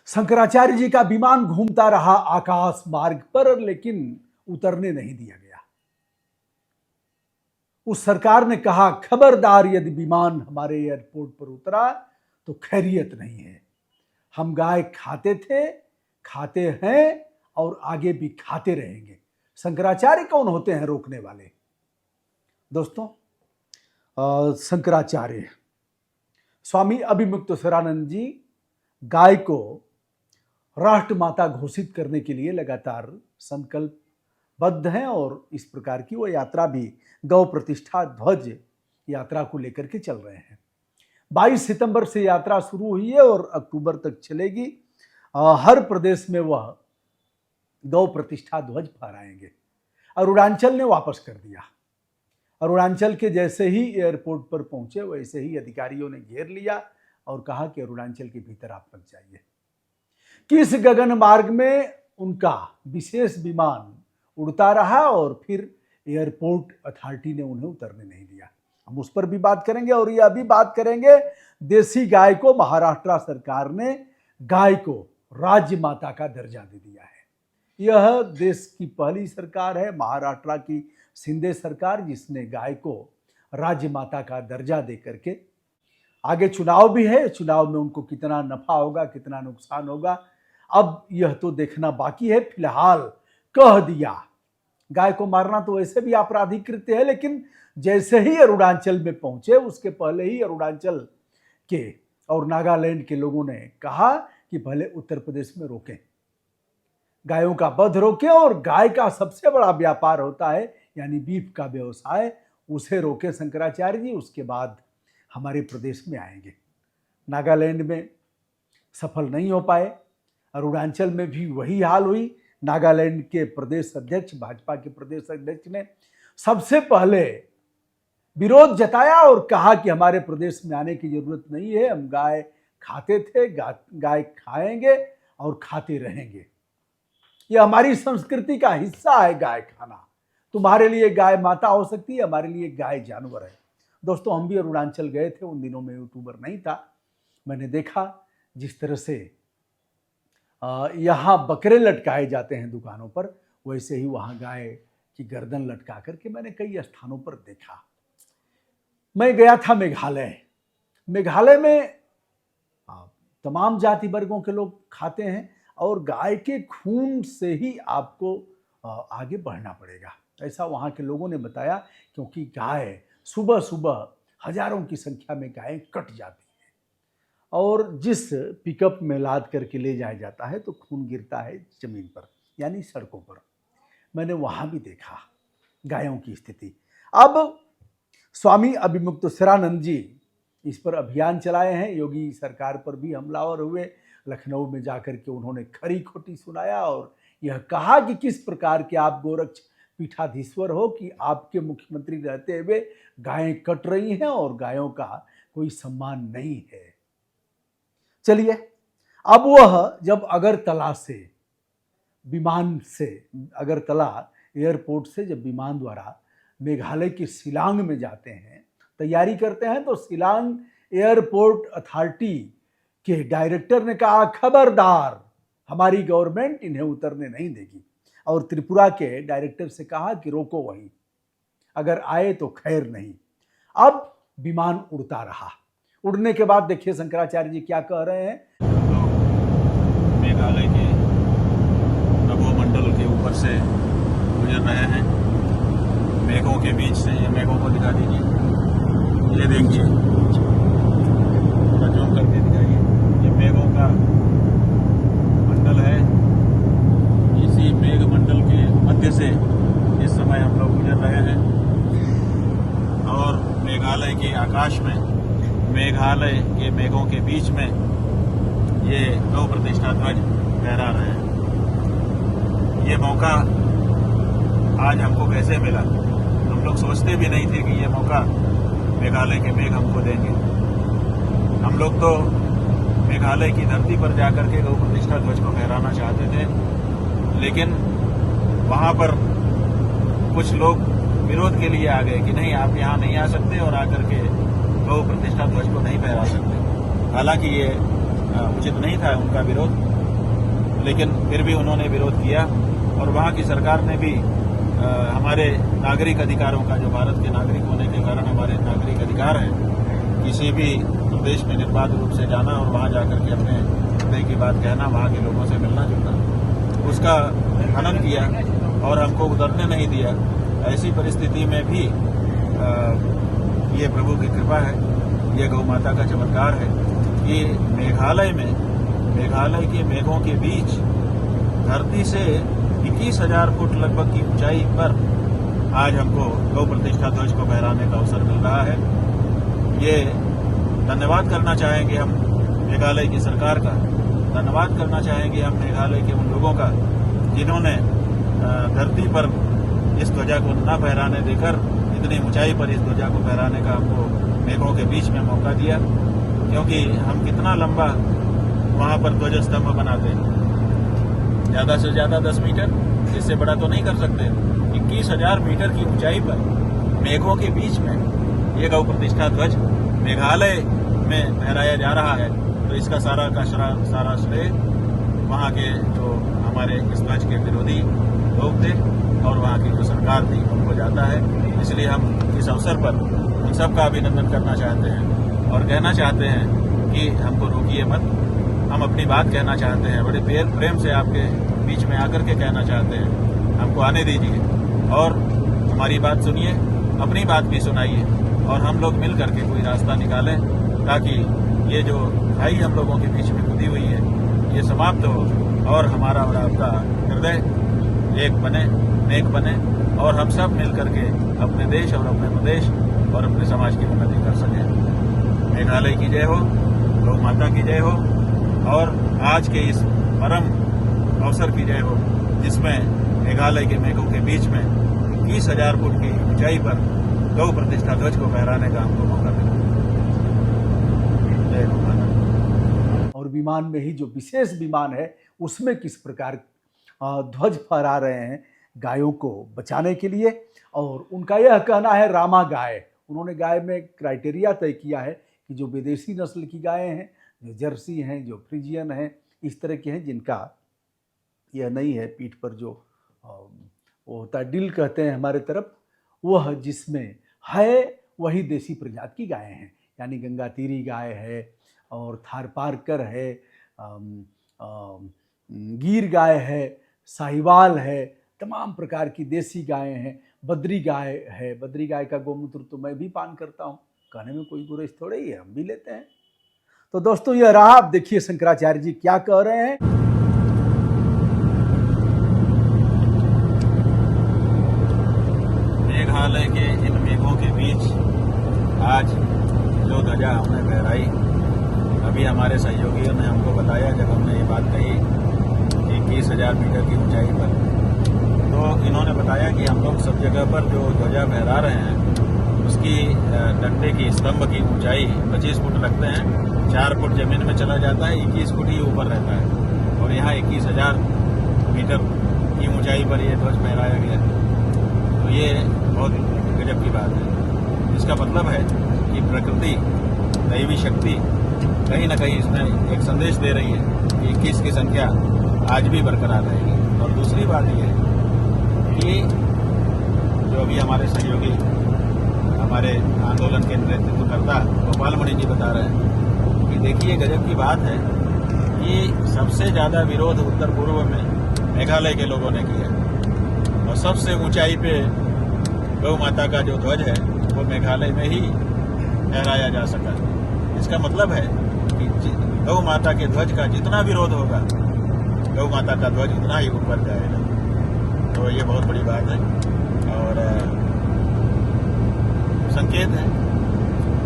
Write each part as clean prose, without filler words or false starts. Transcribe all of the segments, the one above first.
शंकराचार्य जी का विमान घूमता रहा आकाश मार्ग पर, लेकिन उतरने नहीं दिया गया। उस सरकार ने कहा, खबरदार, यदि विमान हमारे एयरपोर्ट पर उतरा तो खैरियत नहीं है। हम गाय खाते थे, खाते हैं और आगे भी खाते रहेंगे। शंकराचार्य कौन होते हैं रोकने वाले? दोस्तों, शंकराचार्य स्वामी अभिमुक्तेश्वरानंद जी गाय को राष्ट्र माता घोषित करने के लिए लगातार संकल्पबद्ध हैं और इस प्रकार की वो यात्रा भी गौ प्रतिष्ठा ध्वज यात्रा को लेकर के चल रहे हैं। 22 सितंबर से यात्रा शुरू हुई है और अक्टूबर तक चलेगी। हर प्रदेश में वह गौ प्रतिष्ठा ध्वज फहराएंगे। अरुणाचल ने वापस कर दिया। अरुणाचल के जैसे ही एयरपोर्ट पर पहुंचे वैसे ही अधिकारियों ने घेर लिया और कहा कि अरुणाचल के भीतर आप मत जाइए। किस गगन मार्ग में उनका विशेष विमान उड़ता रहा और फिर एयरपोर्ट अथॉरिटी ने उन्हें उतरने नहीं दिया। हम उस पर भी बात करेंगे और यह भी बात करेंगे, देसी गाय को महाराष्ट्र सरकार ने गाय को राज्य माता का दर्जा दे दिया है। यह देश की पहली सरकार है, महाराष्ट्र की शिंदे सरकार, जिसने गाय को राज्य माता का दर्जा दे करके, आगे चुनाव भी है, चुनाव में उनको कितना नफा होगा कितना नुकसान होगा अब यह तो देखना बाकी है। फिलहाल कह दिया, गाय को मारना तो वैसे भी आपराधिक कृत्य है, लेकिन जैसे ही अरुणाचल में पहुंचे उसके पहले ही अरुणाचल के और नागालैंड के लोगों ने कहा कि पहले उत्तर प्रदेश में रोकें, गायों का वध रोकें और गाय का सबसे बड़ा व्यापार होता है यानी बीफ का व्यवसाय, उसे रोके शंकराचार्य जी, उसके बाद हमारे प्रदेश में आएंगे। नागालैंड में सफल नहीं हो पाए, अरुणाचल में भी वही हाल हुई। नागालैंड के प्रदेश अध्यक्ष, भाजपा के प्रदेश अध्यक्ष ने सबसे पहले विरोध जताया और कहा कि हमारे प्रदेश में आने की जरूरत नहीं है, हम गाय खाते थे, गाय खाएंगे और खाते रहेंगे। यह हमारी संस्कृति का हिस्सा है गाय खाना। तुम्हारे लिए गाय माता हो सकती है, हमारे लिए गाय जानवर है। दोस्तों, हम भी अरुणाचल गए थे, उन दिनों में यूट्यूबर नहीं था। मैंने देखा जिस तरह से यहाँ बकरे लटकाए जाते हैं दुकानों पर, वैसे ही वहाँ गाय की गर्दन लटका करके मैंने कई स्थानों पर देखा। मैं गया था मेघालय। मेघालय में तमाम जाति वर्गों के लोग खाते हैं और गाय के खून से ही आपको आगे बढ़ना पड़ेगा, ऐसा वहाँ के लोगों ने बताया, क्योंकि गाय सुबह सुबह हजारों की संख्या में गायें कट जाती हैं और जिस पिकअप में लाद करके ले जाया जाता है तो खून गिरता है जमीन पर यानी सड़कों पर। मैंने वहाँ भी देखा गायों की स्थिति। अब स्वामी अभिमुक्तेश्वरानंद जी इस पर अभियान चलाए हैं। योगी सरकार पर भी हमलावर हुए, लखनऊ में जाकर के उन्होंने खरी खोटी सुनाया और यह कहा कि किस प्रकार के आप गोरक्ष पीठाधीश्वर हो कि आपके मुख्यमंत्री रहते हुए गायें कट रही हैं और गायों का कोई सम्मान नहीं है। चलिए, अब वह जब अगरतला से विमान से, अगरतला एयरपोर्ट से जब विमान द्वारा मेघालय के शिलांग में जाते हैं, तैयारी करते हैं, तो शिलांग एयरपोर्ट अथॉरिटी के डायरेक्टर ने कहा, खबरदार, हमारी गवर्नमेंट इन्हें उतरने नहीं देगी। और त्रिपुरा के डायरेक्टर से कहा कि रोको वहीं, अगर आए तो खैर नहीं। अब विमान उड़ता रहा। उड़ने के बाद देखिए शंकराचार्य जी क्या कह रहे हैं। मेघालय के नभोमंडल के ऊपर से गुजर रहे हैं, मेघों के बीच से। ये मेघों को दिखा दीजिए, ये देखिए, जूम करके दिखाइए, ये मेघों का मंडल है। इसी मेघ मंडल के मध्य से इस समय हम लोग गुजर रहे हैं और मेघालय के आकाश में, मेघालय के मेघों के बीच में ये गौ प्रतिष्ठा ध्वज लहरा रहे हैं। ये मौका आज हमको कैसे मिला? हम लोग सोचते भी नहीं थे कि ये मौका मेघालय के मेघ हमको देंगे। हम लोग तो मेघालय की धरती पर जाकर के गौ प्रतिष्ठा ध्वज को फहराना चाहते थे, लेकिन वहां पर कुछ लोग विरोध के लिए आ गए कि नहीं, आप यहाँ नहीं आ सकते और आकर के गौ प्रतिष्ठा ध्वज को नहीं फहरा सकते। हालांकि ये उचित नहीं था उनका विरोध, लेकिन फिर भी उन्होंने विरोध किया और वहाँ की सरकार ने भी हमारे नागरिक अधिकारों का, जो भारत के नागरिक होने के कारण हमारे नागरिक अधिकार है, किसी भी प्रदेश में निर्बाध रूप से जाना और वहाँ जाकर के अपने हृदय की बात कहना, वहाँ के लोगों से मिलना जुलना, उसका हनन किया और हमको उतरने नहीं दिया। ऐसी परिस्थिति में भी ये प्रभु की कृपा है, ये गौ माता का चमत्कार है कि मेघालय के मेघों के बीच धरती से 21,000 फुट लगभग की ऊंचाई पर आज हमको गौ प्रतिष्ठा ध्वज को फहराने का अवसर मिल रहा है। ये धन्यवाद करना चाहेंगे हम मेघालय की सरकार का, धन्यवाद करना चाहेंगे हम मेघालय के उन लोगों का जिन्होंने धरती पर इस ध्वजा को न फहराने देकर इतनी ऊंचाई पर इस ध्वजा को फहराने का हमको मेघों के बीच में मौका दिया, क्योंकि हम कितना लंबा वहाँ पर ध्वज स्तंभ बनाते हैं, ज़्यादा से ज़्यादा 10 मीटर, इससे बड़ा तो नहीं कर सकते। 21,000 मीटर की ऊंचाई पर मेघों के बीच में ये गौ प्रतिष्ठा ध्वज मेघालय में फहराया जा रहा है, तो इसका सारा श्रेय वहाँ के जो हमारे इस ध्वज के विरोधी लोग थे और वहाँ की जो सरकार थी उनको जाता है। इसलिए हम इस अवसर पर उन सब का अभिनंदन करना चाहते हैं और कहना चाहते हैं कि हमको रोकिए मत, हम अपनी बात कहना चाहते हैं, बड़े प्रेम से आपके बीच में आकर के कहना चाहते हैं, हमको आने दीजिए और हमारी बात सुनिए, अपनी बात भी सुनाइए और हम लोग मिल करके कोई रास्ता निकालें ताकि ये जो खाई हम लोगों के बीच में खुदी हुई है ये समाप्त हो और हमारा और आपका हृदय एक बने, नेक बने और हम सब मिल करके अपने देश और अपने प्रदेश और अपने समाज की उन्नति कर सकें। मेघालय की जय हो, गौ माता की जय हो और आज के इस परम अवसर की जय हो जिसमें मेघालय के मेघों के बीच में 21,000 फुट की ऊंचाई पर गौ प्रतिष्ठा ध्वज को फहराने का हमको मौका मिला। जय गौ माता। और विमान में ही जो विशेष विमान है उसमें किस प्रकार ध्वज फहरा रहे हैं गायों को बचाने के लिए। और उनका यह कहना है रामा गाय, उन्होंने गाय में क्राइटेरिया तय किया है कि जो विदेशी नस्ल की गायें हैं, जो जर्सी हैं, जो फ्रीजियन हैं, इस तरह के हैं जिनका यह नहीं है पीठ पर जो वो होता है डिल कहते हैं हमारे तरफ, वह जिसमें है वही देसी प्रजाति की गायें हैं, यानी गंगातीरी गाय है और थारपारकर है, गीर गाय है, साहिवाल है, तमाम प्रकार की देसी गायें हैं, बद्री गाय है। बद्री गाय का गोमूत्र तो मैं भी पान करता हूँ, कहने में कोई गुरेज थोड़े ही है, हम भी लेते हैं। तो दोस्तों यह रहा, आप देखिए शंकराचार्य जी क्या कह रहे हैं। मेघालय के इन मेघों के बीच आज जो ध्वजा हमने फहराई, अभी हमारे सहयोगियों ने हमको बताया जब हमने ये बात कही 21,000 मीटर की ऊंचाई पर, तो इन्होंने बताया कि हम लोग सब जगह पर जो ध्वजा फहरा रहे हैं उसकी डंडे की स्तंभ की ऊंचाई 25 फुट रखते हैं, 4 फुट जमीन में चला जाता है, 21 फुट ही ऊपर रहता है और यहाँ 21,000 मीटर की ऊंचाई पर ये ध्वज फहराया गया। तो ये बहुत गजब की बात है। इसका मतलब है कि प्रकृति, दैवी शक्ति कहीं ना कहीं इसमें एक संदेश दे रही है कि 21 की संख्या आज भी बरकरार रहेगी। और दूसरी बात यह है कि जो अभी हमारे सहयोगी, हमारे आंदोलन के नेतृत्वकर्ता गोपाल मणि जी बता रहे हैं कि देखिए गजब की बात है कि सबसे ज़्यादा विरोध उत्तर पूर्व में मेघालय के लोगों ने किया और सबसे ऊंचाई पे गौ माता का जो ध्वज है वो मेघालय में ही फहराया जा सका। इसका मतलब है कि गौ माता के ध्वज का जितना विरोध होगा, गौ माता का ध्वज उतना ही ऊपर जाएगा। तो ये बहुत बड़ी बात है और संकेत है,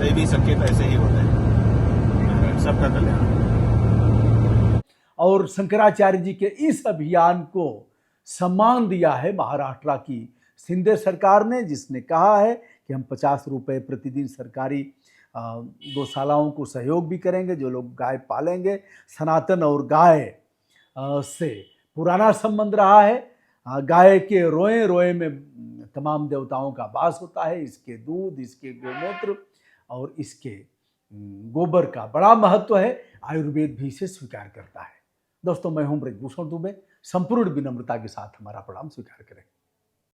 दैवी संकेत ऐसे ही होते हैं। सबका कल्याण। और शंकराचार्य जी के इस अभियान को सम्मान दिया है महाराष्ट्र की शिंदे सरकार ने, जिसने कहा है कि हम 50 रुपये प्रतिदिन सरकारी गौशालाओं को सहयोग भी करेंगे, जो लोग गाय पालेंगे। सनातन और गाय से पुराना संबंध रहा है। गाय के रोए रोए में तमाम देवताओं का वास होता है। इसके दूध, इसके गोमूत्र और इसके गोबर का बड़ा महत्व है। आयुर्वेद भी इसे स्वीकार करता है। दोस्तों, मैं हूं ब्रजभूषण दुबे। संपूर्ण विनम्रता के साथ हमारा प्रणाम स्वीकार करें।